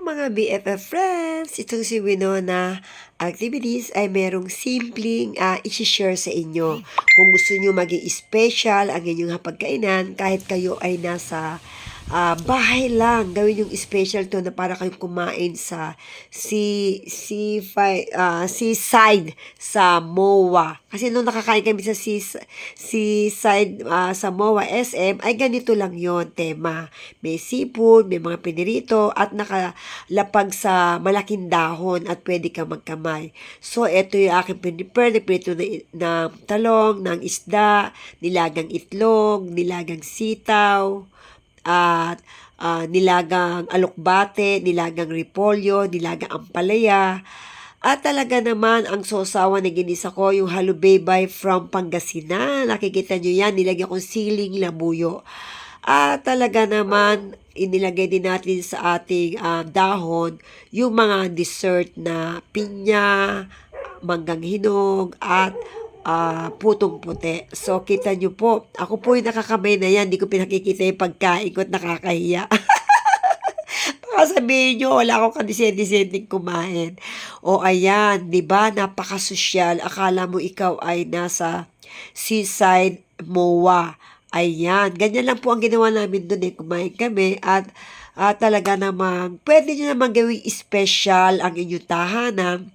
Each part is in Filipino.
mga BFF friends! Itong si Winona Activities ay merong simpleng isi-share sa inyo. Kung gusto nyo maging special ang inyong hapagkainan, kahit kayo ay nasa bahay lang, gawin yung special to na para kayong kumain sa seaside sa MOA. Kasi nung nakakain kami sa seaside sa MOA SM, ay ganito lang yon tema. May seafood, may mga pinirito, at nakalapag sa malaking dahon at pwede kang magkamay. So, ito yung aking pinipare, pinito na talong, ng isda, nilagang itlog, nilagang sitaw, at nilagang alokbate, nilagang repolyo, nilagang ampalaya. At talaga naman, ang sausawan na ginisa ko, yung halubaybay from Pangasinan. Nakikita nyo yan, nilagyan kong siling labuyo. At talaga naman, inilagay din natin sa ating dahon yung mga dessert na pinya, manggang hinog, at putong puti. So, kita nyo po, ako po yung nakakamay na yan. Hindi ko pinakikita yung pagkain ko at nakakahiya. Baka sabihin nyo, wala akong kadisente-disenteng kumain. O ayan, di ba? Napakasosyal. Akala mo ikaw ay nasa seaside MOA. Ayan, ganyan lang po ang ginawa namin doon eh. Kumain kami at talaga namang pwede nyo naman gawing special ang inyong tahanan.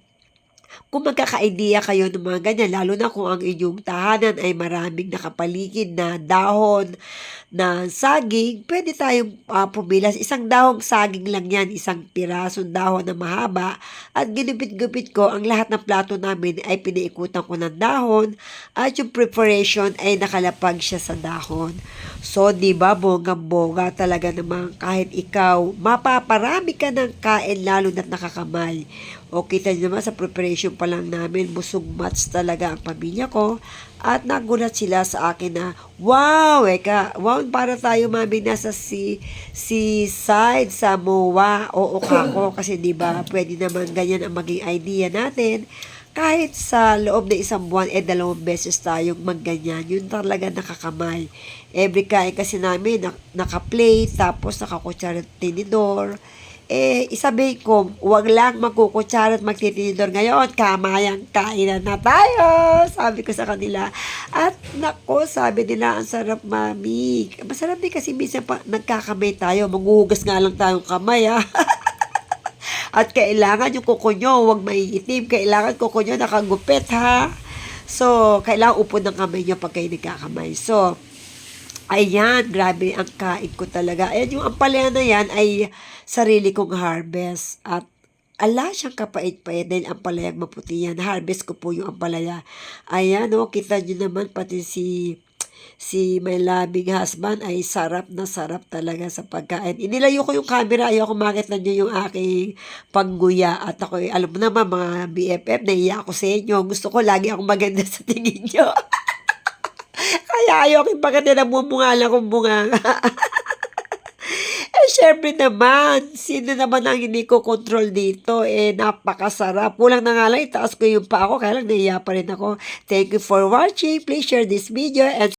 Kung magkaka-idea kayo ng mga ganyan, lalo na kung ang inyong tahanan ay maraming nakapaligid na dahon na saging, pwede tayong pumilas. Isang dahong saging lang yan, isang pirasong dahon na mahaba. At ginupit-gupit ko, ang lahat ng plato namin ay pinaikutan ko ng dahon at yung preparation ay nakalapag siya sa dahon. So, di ba, bonggang-bongga talaga naman kahit ikaw, mapaparami ka ng kain lalo na't nakakamay. O kita nyo naman sa preparation pa lang namin, busog mats talaga ang pamilya ko. At nagulat sila sa akin na, wow, wow, para tayo mami nasa seaside sa MOA. Oo kako, kasi di ba pwede naman ganyan ang maging idea natin. Kahit sa loob na isang buwan, 2 beses tayong magganyan. Yun talaga nakakamay. Every kain kasi namin, naka-plate, tapos nakakutsara at tinidor. Isabihin ko, wag lang magkukutsara at magtitinidor ngayon, kamayang kainan na tayo, sabi ko sa kanila. At nako, sabi nila, ang sarap mami. Masarap din kasi minsan pa nagkakamay tayo, maghuhugas nga lang tayong kamay At kailangan yung kuko nyo, huwag maiitim, kailangan kuko nyo nakagupit So, kailangan upod ng kamay nyo pag kayo nagkakamay. So, ayan, grabe ang kain ko talaga. Ayan, yung ampalaya na yan ay sarili kong harvest. At ala siyang kapait-pait dahil ampalayang maputi yan. Harvest ko po yung ampalaya. Ayan, kita nyo naman pati si my loving husband ay sarap na sarap talaga sa pagkain. Inilayo ko yung camera, ayoko makita nyo yung aking pangguya. At ako, alam mo naman mga BFF, nahiya ako sa inyo. Gusto ko lagi akong maganda sa tingin nyo. Kaya ayoko ipakita na bumunga lang kung bunga. Syempre naman, sino naman ang hindi ko control dito? Napakasarap. Kulang na nga lang, itaas ko yung pa ako, kaya lang nahiya pa rin ako. Thank you for watching. Please share this video and